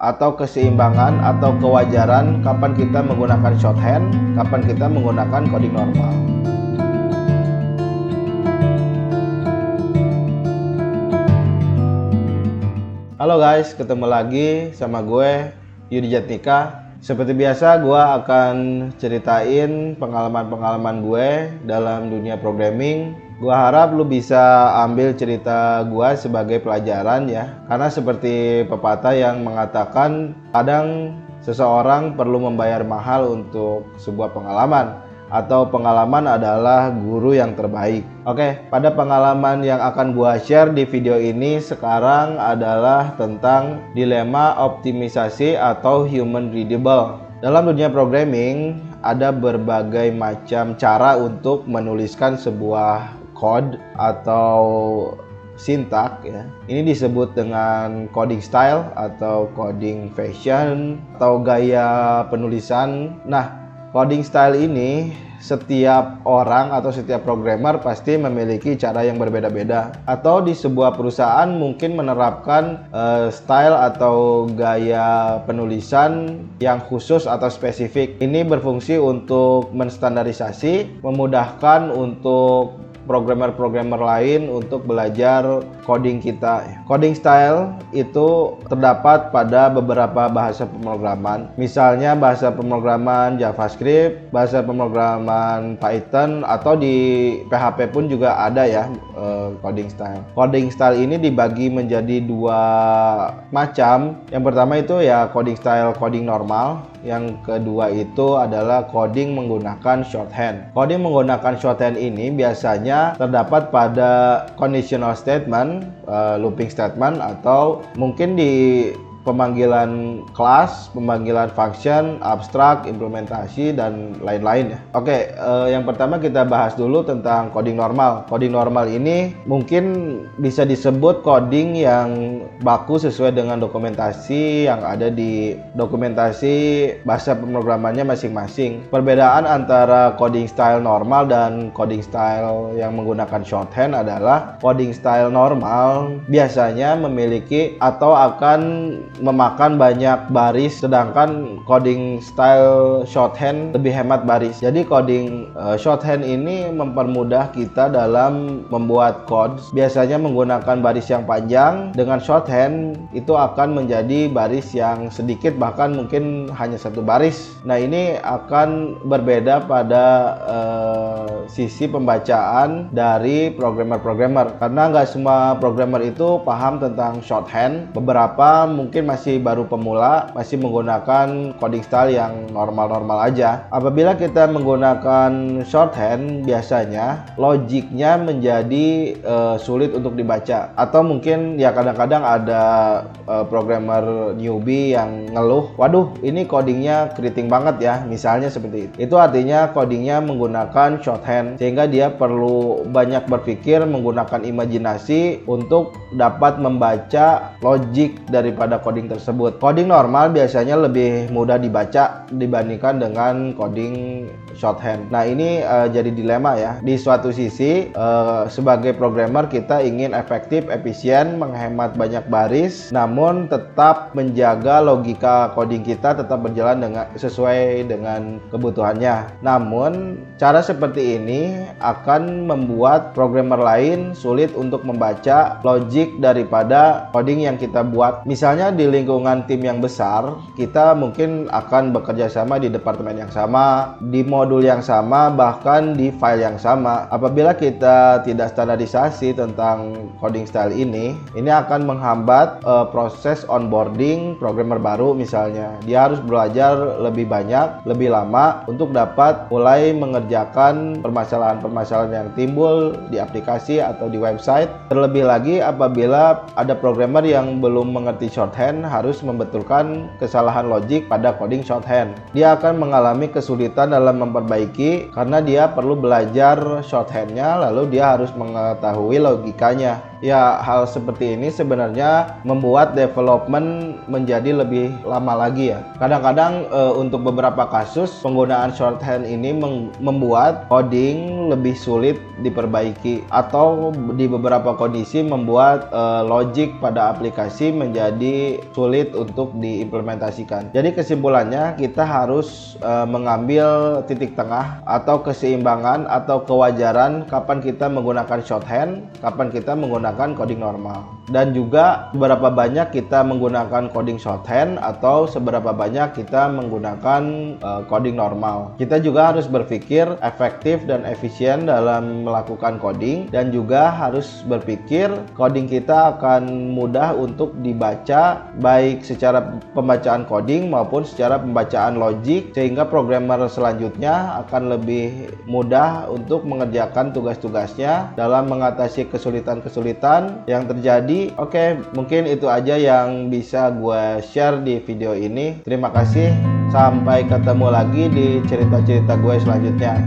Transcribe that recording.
atau keseimbangan atau kewajaran kapan kita menggunakan shorthand, kapan kita menggunakan coding normal. Halo guys, ketemu lagi sama gue Yudi Jatnika. Seperti biasa, gue akan ceritain pengalaman-pengalaman gue dalam dunia programming. Gue harap lu bisa ambil cerita gue sebagai pelajaran ya. Karena seperti pepatah yang mengatakan, kadang seseorang perlu membayar mahal untuk sebuah pengalaman, atau pengalaman adalah guru yang terbaik. Oke, pada pengalaman yang akan gua share di video ini sekarang adalah tentang dilema optimisasi atau human readable. Dalam dunia programming ada berbagai macam cara untuk menuliskan sebuah code atau sintak ya. Ini disebut dengan coding style atau coding fashion atau gaya penulisan. Nah, coding style ini setiap orang atau setiap programmer pasti memiliki cara yang berbeda-beda, atau di sebuah perusahaan mungkin menerapkan style atau gaya penulisan yang khusus atau spesifik. Ini berfungsi untuk menstandarisasi, memudahkan untuk programmer-programmer lain untuk belajar coding kita. Coding style itu terdapat pada beberapa bahasa pemrograman. Misalnya bahasa pemrograman JavaScript, bahasa pemrograman Python, atau di PHP pun juga ada ya coding style. Coding style ini dibagi menjadi dua macam. Yang pertama itu ya coding style coding normal. Yang kedua itu adalah coding menggunakan shorthand. Coding menggunakan shorthand ini biasanya terdapat pada conditional statement, looping statement, atau mungkin di pemanggilan kelas, pemanggilan function, abstrak, implementasi, dan lain-lain ya. Oke, yang pertama kita bahas dulu tentang coding normal. Coding normal ini mungkin bisa disebut coding yang baku sesuai dengan dokumentasi yang ada di dokumentasi bahasa pemrogramannya masing-masing. Perbedaan antara coding style normal dan coding style yang menggunakan shorthand adalah coding style normal biasanya memiliki atau akan memakan banyak baris, sedangkan coding style shorthand lebih hemat baris. Jadi coding shorthand ini mempermudah kita dalam membuat code. Biasanya menggunakan baris yang panjang, dengan shorthand itu akan menjadi baris yang sedikit, bahkan mungkin hanya satu baris. Nah, ini akan berbeda pada sisi pembacaan dari programmer-programmer, karena nggak semua programmer itu paham tentang shorthand. Beberapa mungkin masih baru pemula, masih menggunakan coding style yang normal-normal aja. Apabila kita menggunakan shorthand, biasanya logiknya menjadi sulit untuk dibaca, atau mungkin ya kadang-kadang ada programmer newbie yang ngeluh, waduh ini codingnya keriting banget ya, misalnya seperti itu. Itu artinya codingnya menggunakan shorthand, sehingga dia perlu banyak berpikir, menggunakan imajinasi untuk dapat membaca logik daripada coding tersebut. Coding normal biasanya lebih mudah dibaca dibandingkan dengan coding shorthand. Nah, ini jadi dilema ya. Di suatu sisi sebagai programmer kita ingin efektif, efisien, menghemat banyak baris, namun tetap menjaga logika coding kita tetap berjalan sesuai dengan kebutuhannya. Namun cara seperti ini akan membuat programmer lain sulit untuk membaca logik daripada coding yang kita buat. Misalnya di lingkungan tim yang besar, kita mungkin akan bekerja sama di departemen yang sama, di modul yang sama, bahkan di file yang sama. Apabila kita tidak standarisasi tentang coding style ini akan menghambat proses onboarding programmer baru. Misalnya dia harus belajar lebih banyak, lebih lama untuk dapat mulai mengerjakan permasalahan-permasalahan yang timbul di aplikasi atau di website. Terlebih lagi apabila ada programmer yang belum mengerti shorthand, harus membetulkan kesalahan logik pada coding shorthand. Dia akan mengalami kesulitan dalam memperbaiki karena dia perlu belajar shorthandnya, lalu dia harus mengetahui logikanya. ya hal seperti ini sebenarnya membuat development menjadi lebih lama lagi ya. Kadang-kadang untuk beberapa kasus penggunaan shorthand ini membuat coding lebih sulit diperbaiki, atau di beberapa kondisi membuat logic pada aplikasi menjadi sulit untuk diimplementasikan. Jadi kesimpulannya kita harus mengambil titik tengah atau keseimbangan atau kewajaran kapan kita menggunakan shorthand, kapan kita menggunakan coding normal, dan juga seberapa banyak kita menggunakan coding shorthand atau seberapa banyak kita menggunakan coding normal. Kita juga harus berpikir efektif dan efisien dalam melakukan coding, dan juga harus berpikir coding kita akan mudah untuk dibaca baik secara pembacaan coding maupun secara pembacaan logik, sehingga programmer selanjutnya akan lebih mudah untuk mengerjakan tugas-tugasnya dalam mengatasi kesulitan-kesulitan yang terjadi. Oke, mungkin itu aja yang bisa gue share di video ini. Terima kasih, sampai ketemu lagi di cerita-cerita gue selanjutnya.